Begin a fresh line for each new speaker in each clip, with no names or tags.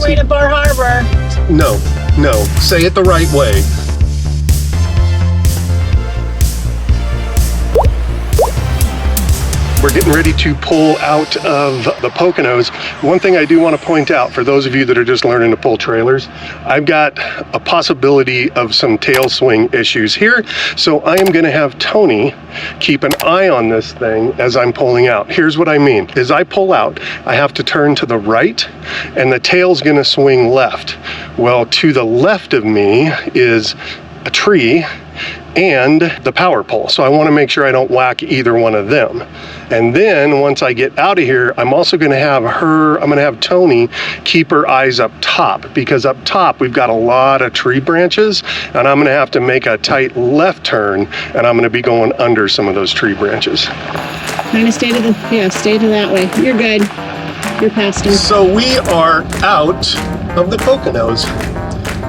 Gracie?
Way to Bar Harbor.
No, say it the right way. We're getting ready to pull out of the Poconos. One thing I do want to point out for those of you that are just learning to pull trailers, I've got a possibility of some tail swing issues here. So I am going to have Tony keep an eye on this thing as I'm pulling out. Here's what I mean. As I pull out, I have to turn to the right and the tail's going to swing left. Well, to the left of me is a tree and the power pole. So I want to make sure I don't whack either one of them. And then once I get out of here, I'm also going to have Tony keep her eyes up top, because up top we've got a lot of tree branches and I'm going to have to make a tight left turn and I'm going to be going under some of those tree branches.
Kind of stay to that way. You're good. You're past him.
So we are out of the Poconos.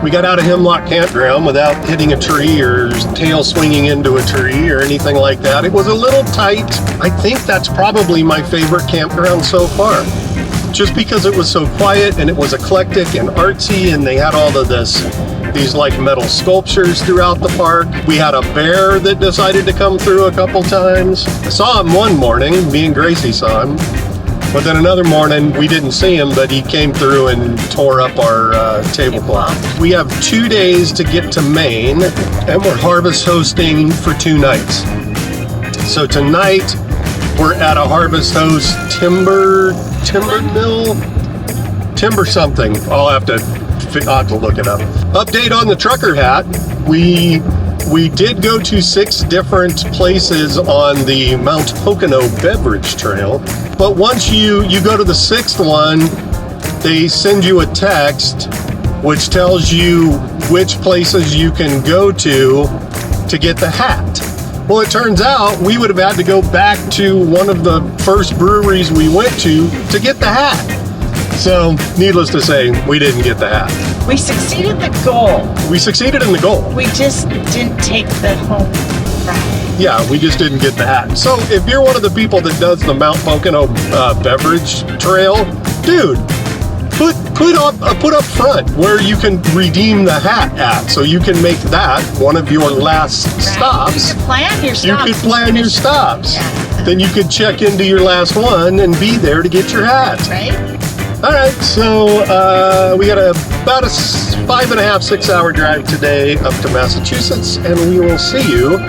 We got out of Hemlock Campground without hitting a tree or tail swinging into a tree or anything like that. It was a little tight. I think that's probably my favorite campground so far. Just because it was so quiet and it was eclectic and artsy, and they had all of these like metal sculptures throughout the park. We had a bear that decided to come through a couple times. I saw him one morning, me and Gracie saw him. But then another morning, we didn't see him, but he came through and tore up our tablecloth. We have 2 days to get to Maine, and we're harvest hosting for 2 nights. So tonight, we're at a harvest host timber something. I'll have to look it up. Update on the trucker hat. We did go to 6 different places on the Mount Pocono beverage trail, but once you go to the 6th one, they send you a text which tells you which places you can go to get the hat. Well, it turns out we would have had to go back to one of the first breweries we went to get the hat. So, needless to say, we didn't get the hat.
We succeeded the goal.
We succeeded in the goal.
We just didn't take the home ride.
Yeah, we just didn't get the hat. So, if you're one of the people that does the Mount Pocono beverage trail, dude, put up front where you can redeem the hat at, so you can make that one of your last stops.
You could plan your stops.
You could plan your stops. Yeah. Then you could check into your last one and be there to get your hat.
Right.
All right, so we got about a 5.5, 6 hour drive today up to Massachusetts, and we will see you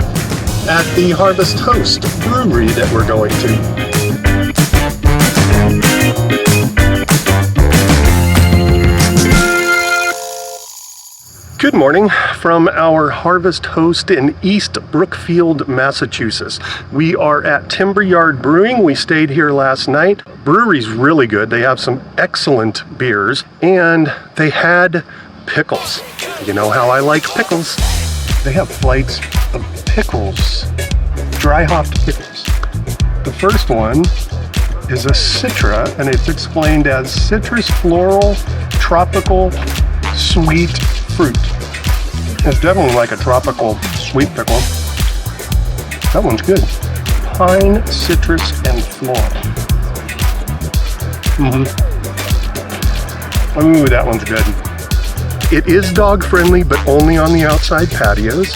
at the Harvest Host Brewery that we're going to. Good morning from our Harvest Host in East Brookfield, Massachusetts. We are at Timberyard Brewing. We stayed here last night. Brewery's really good. They have some excellent beers, and they had pickles. You know how I like pickles. They have flights of pickles, dry hopped pickles. The first one is a Citra, and it's explained as citrus, floral, tropical, sweet fruit. It's definitely like a tropical sweet pickle. That one's good. Pine, citrus, and floral. Ooh, that one's good. It is dog friendly, but only on the outside patios.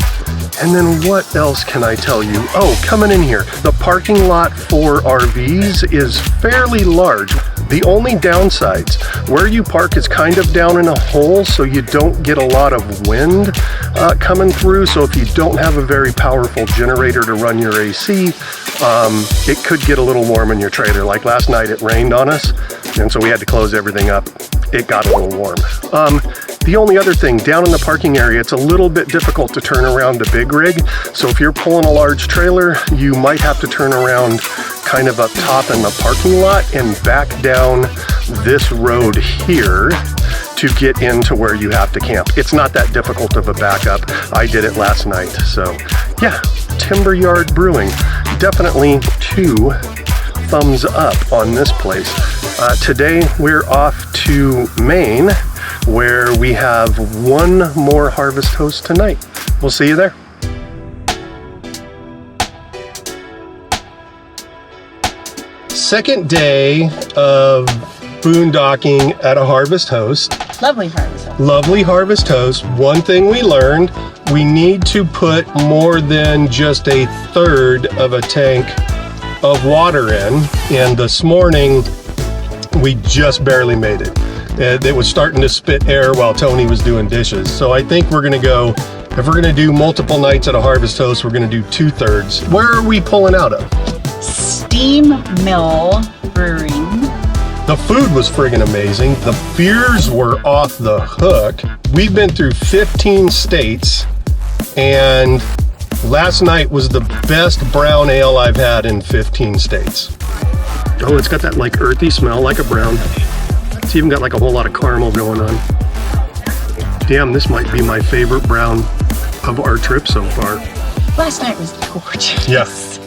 And then what else can I tell you? Oh, coming in here, the parking lot for RVs is fairly large. The only downsides, where you park is kind of down in a hole, so you don't get a lot of wind coming through. So if you don't have a very powerful generator to run your AC, it could get a little warm in your trailer. Like last night, it rained on us, and so we had to close everything up. It got a little warm. The only other thing, down in the parking area, it's a little bit difficult to turn around a big rig. So if you're pulling a large trailer, you might have to turn around kind of up top in the parking lot and back down this road here to get into where you have to camp. It's not that difficult of a backup. I did it last night. So yeah, Timberyard Brewing. Definitely 2 thumbs up on this place. Today we're off to Maine, where we have 1 more Harvest Host tonight. We'll see you there. Second day of boondocking at a Harvest Host.
Lovely harvest.
Lovely Harvest Host. One thing we learned, we need to put more than just a third of a tank of water in. And this morning, we just barely made it. It was starting to spit air while Tony was doing dishes. So I think we're gonna go, if we're gonna do multiple nights at a Harvest Host, we're gonna do 2/3. Where are we pulling out of?
Steam Mill Brewing.
The food was friggin' amazing. The beers were off the hook. We've been through 15 states, and last night was the best brown ale I've had in 15 states. Oh, it's got that like earthy smell, like a brown. It's even got like a whole lot of caramel going on. Damn, this might be my favorite brown of our trip so far.
Last night was gorgeous.
Yes.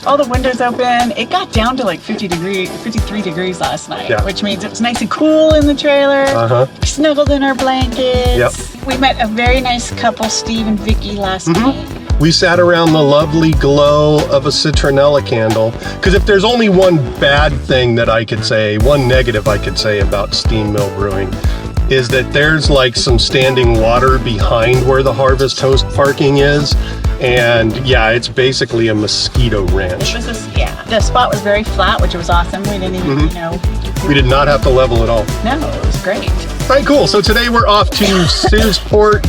All the windows open. It got down to like 53 degrees last night,
Yeah.
which means it was nice and cool in the trailer. We snuggled in our blankets.
Yep.
We met a very nice couple, Steve and Vicky, last night.
We sat around the lovely glow of a citronella candle. Because if there's only one bad thing that I could say, one negative I could say about Steam Mill Brewing, is that there's like some standing water behind where the Harvest Host parking is. And yeah, it's basically a mosquito ranch.
Yeah, the spot was very flat, which was awesome. We didn't even,
We did not have to level at all.
no, it was great.
All right, cool. So today we're off to Searsport,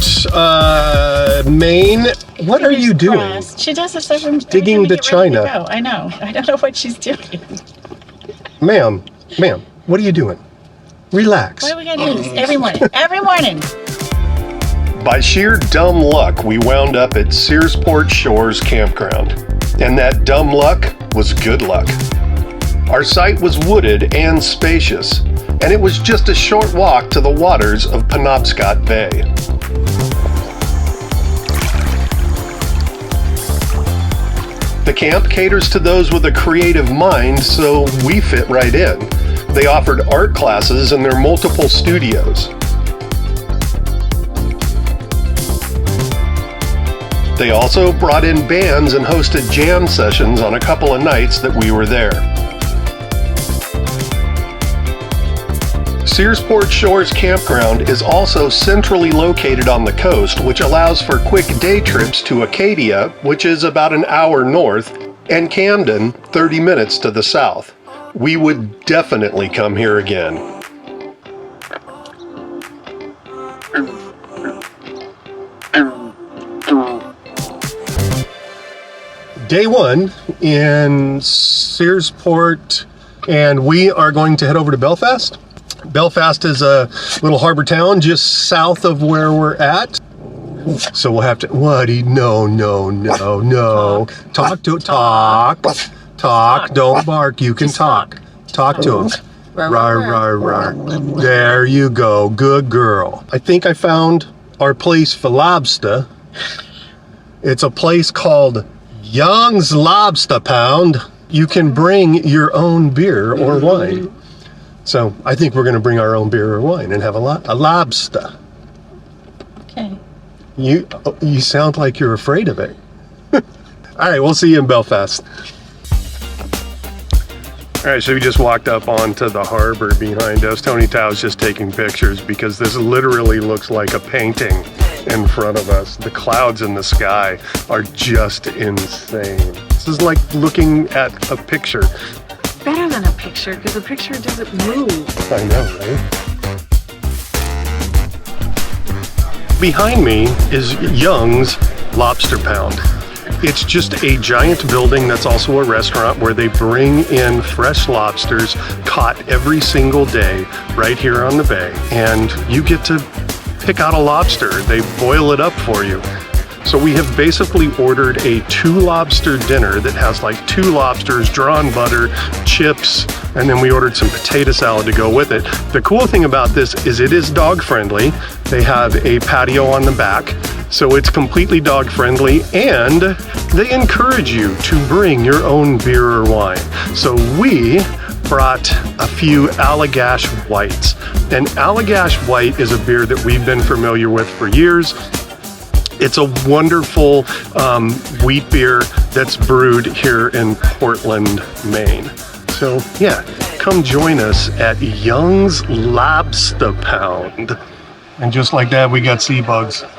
Maine. What are you doing?
Crossed. She does this every
Digging
every
the
time we get ready to
china.
go. I know. I don't know what she's doing.
Ma'am, what are you doing? Relax.
Why do we gotta do this every morning? Every morning.
By sheer dumb luck, we wound up at Searsport Shores campground. And that dumb luck was good luck. Our site was wooded and spacious, and it was just a short walk to the waters of Penobscot Bay. The camp caters to those with a creative mind, so we fit right in. They offered art classes in their multiple studios. They also brought in bands and hosted jam sessions on a couple of nights that we were there. Searsport Shores Campground is also centrally located on the coast, which allows for quick day trips to Acadia, which is about an hour north, and Camden, 30 minutes to the south. We would definitely come here again. Day one in Searsport, and we are going to head over to Belfast. Belfast is a little harbor town just south of where we're at. So we'll have to, no. Talk, don't bark, you can talk. Talk to him. Rar. There you go, good girl. I think I found our place for Lobster. It's a place called Young's Lobster Pound. You can bring your own beer or wine. So I think we're going to bring our own beer or wine and have a lobster.
Okay.
You sound like you're afraid of it. All right, we'll see you in Belfast. All right, so we just walked up onto the harbor behind us. Tony Tao's just taking pictures because this literally looks like a painting in front of us. The clouds in the sky are just insane. This is like looking at a picture.
Better than a picture, because a picture doesn't move.
I know, right? Behind me is Young's Lobster Pound. It's just a giant building that's also a restaurant where they bring in fresh lobsters caught every single day right here on the bay. And you get to pick out a lobster. They boil it up for you. So we have basically ordered a 2-lobster dinner that has like 2 lobsters, drawn butter, chips, and then we ordered some potato salad to go with it. The cool thing about this is it is dog friendly. They have a patio on the back, so it's completely dog friendly, and they encourage you to bring your own beer or wine. So we brought a few Allagash Whites. And Allagash White is a beer that we've been familiar with for years. It's a wonderful wheat beer that's brewed here in Portland, Maine. So yeah, come join us at Young's Lobster Pound. And just like that, we got sea bugs. All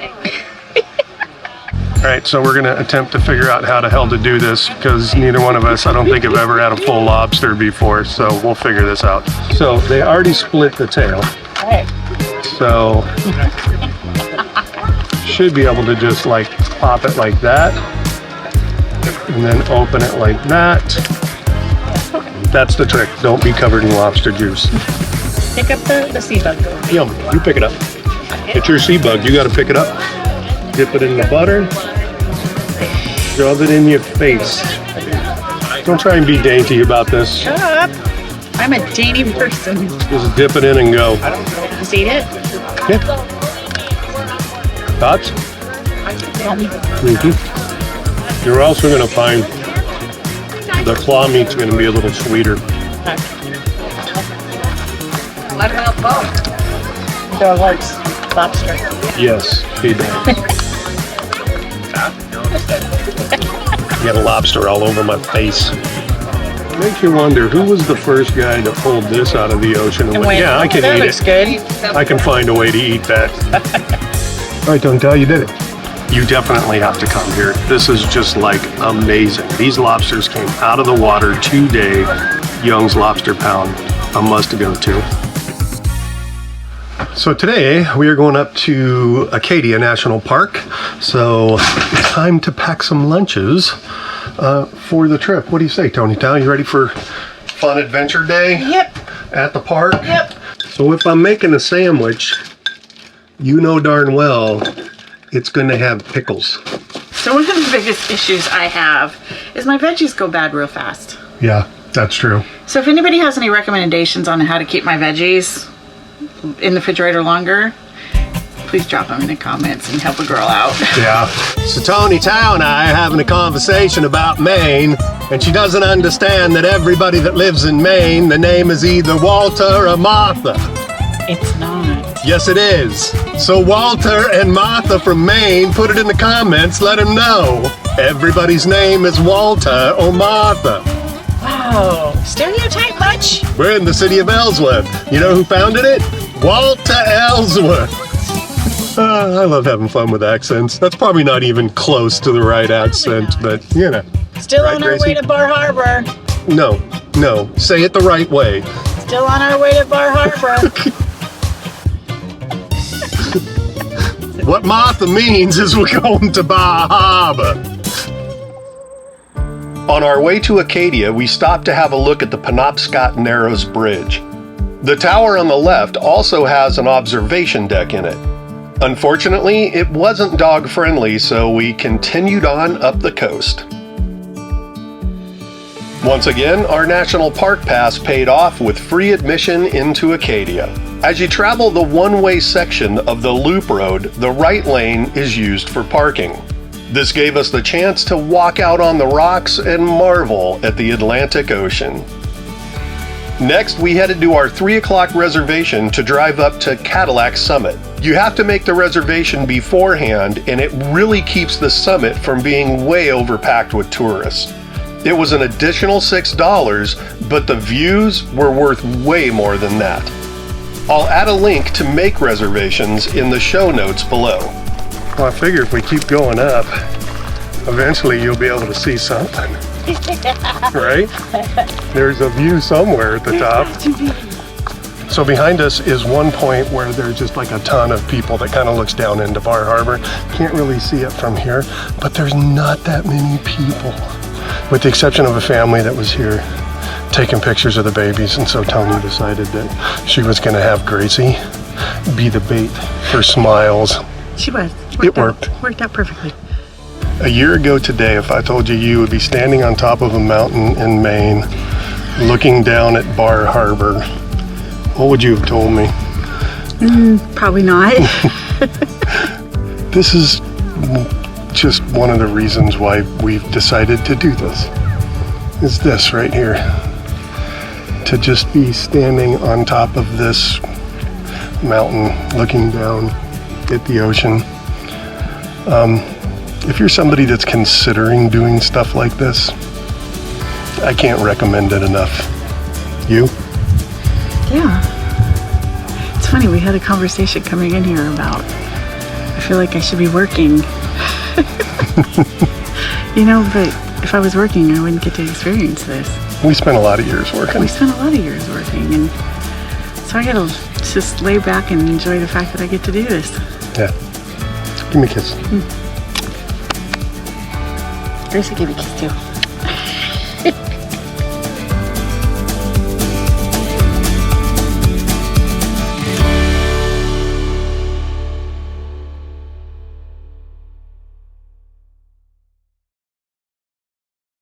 right, so we're gonna attempt to figure out how the hell to do this because neither one of us, I don't think, have ever had a full lobster before, so we'll figure this out. So they already split the tail. So should be able to just like pop it like that and then open it like that. That's the trick. Don't be covered in lobster juice.
Pick up the sea bug.
Yum, you pick it up. It's your sea bug, you gotta pick it up. Dip it in the butter. Shove it in your face. Don't try and be dainty about this.
Shut up. I'm a dainty person.
Just dip it in and go.
Just eat it?
Yeah. Thoughts? Mm-hmm. You're also going to find the claw meat's going to be a little sweeter.
Dog likes lobster.
Yes, he does. I got a lobster all over my face. Makes you wonder, who was the first guy to pull this out of the ocean and went, yeah, I can eat it.
Good.
I can find a way to eat that. All right, don't tell you did it. You definitely have to come here. This is just like amazing. These lobsters came out of the water today. Young's Lobster Pound, a must go to. So today we are going up to Acadia National Park. So time to pack some lunches for the trip. What do you say, Tony Town? You ready for fun adventure day?
Yep.
At the park?
Yep.
So if I'm making a sandwich, you know darn well it's going to have pickles.
So one of the biggest issues I have is my veggies go bad real fast.
Yeah, that's true.
So if anybody has any recommendations on how to keep my veggies in the refrigerator longer, please drop them in the comments and help a girl out.
Yeah. So Tony Town and I are having a conversation about Maine, and she doesn't understand that everybody that lives in Maine, the name is either Walter or Martha.
It's not.
Yes, it is. So Walter and Martha from Maine, put it in the comments, let them know. Everybody's name is Walter or Martha.
Wow. Stereotype much?
We're in the city of Ellsworth. You know who founded it? Walter Ellsworth. I love having fun with accents. That's probably not even close to the right accent, but you know.
Still
Right,
on our
Gracie?
way to Bar Harbor.
No, say it the right way.
Still on our way to Bar Harbor.
What Martha means is we're going to Bar Harbor. On our way to Acadia, we stopped to have a look at the Penobscot Narrows Bridge. The tower on the left also has an observation deck in it. Unfortunately, it wasn't dog-friendly, so we continued on up the coast. Once again, our National Park Pass paid off with free admission into Acadia. As you travel the one-way section of the loop road, the right lane is used for parking. This gave us the chance to walk out on the rocks and marvel at the Atlantic Ocean. Next, we headed to our 3 o'clock reservation to drive up to Cadillac Summit. You have to make the reservation beforehand, and it really keeps the summit from being way overpacked with tourists. It was an additional $6, but the views were worth way more than that. I'll add a link to make reservations in the show notes below. Well, I figure if we keep going up, eventually you'll be able to see something. Right? There's a view somewhere at the top. So behind us is one point where there's just like a ton of people that kind of looks down into Bar Harbor. Can't really see it from here, but there's not that many people, with the exception of a family that was here taking pictures of the babies. And so Tony decided that she was going to have Gracie be the bait for smiles.
She was.
It worked.
Worked out perfectly.
A year ago today, if I told you you would be standing on top of a mountain in Maine, looking down at Bar Harbor, what would you have told me?
Probably not.
This is just one of the reasons why we've decided to do this. Is this right here. To just be standing on top of this mountain, looking down at the ocean. If you're somebody that's considering doing stuff like this, I can't recommend it enough. You?
Yeah. It's funny, we had a conversation coming in here about, I feel like I should be working. You know, but if I was working, I wouldn't get to experience this.
We spent a lot of years working.
We spent a lot of years working, and so I gotta just lay back and enjoy the fact that I get to do this.
Yeah. Give me a kiss.
Gracie gave me a kiss too.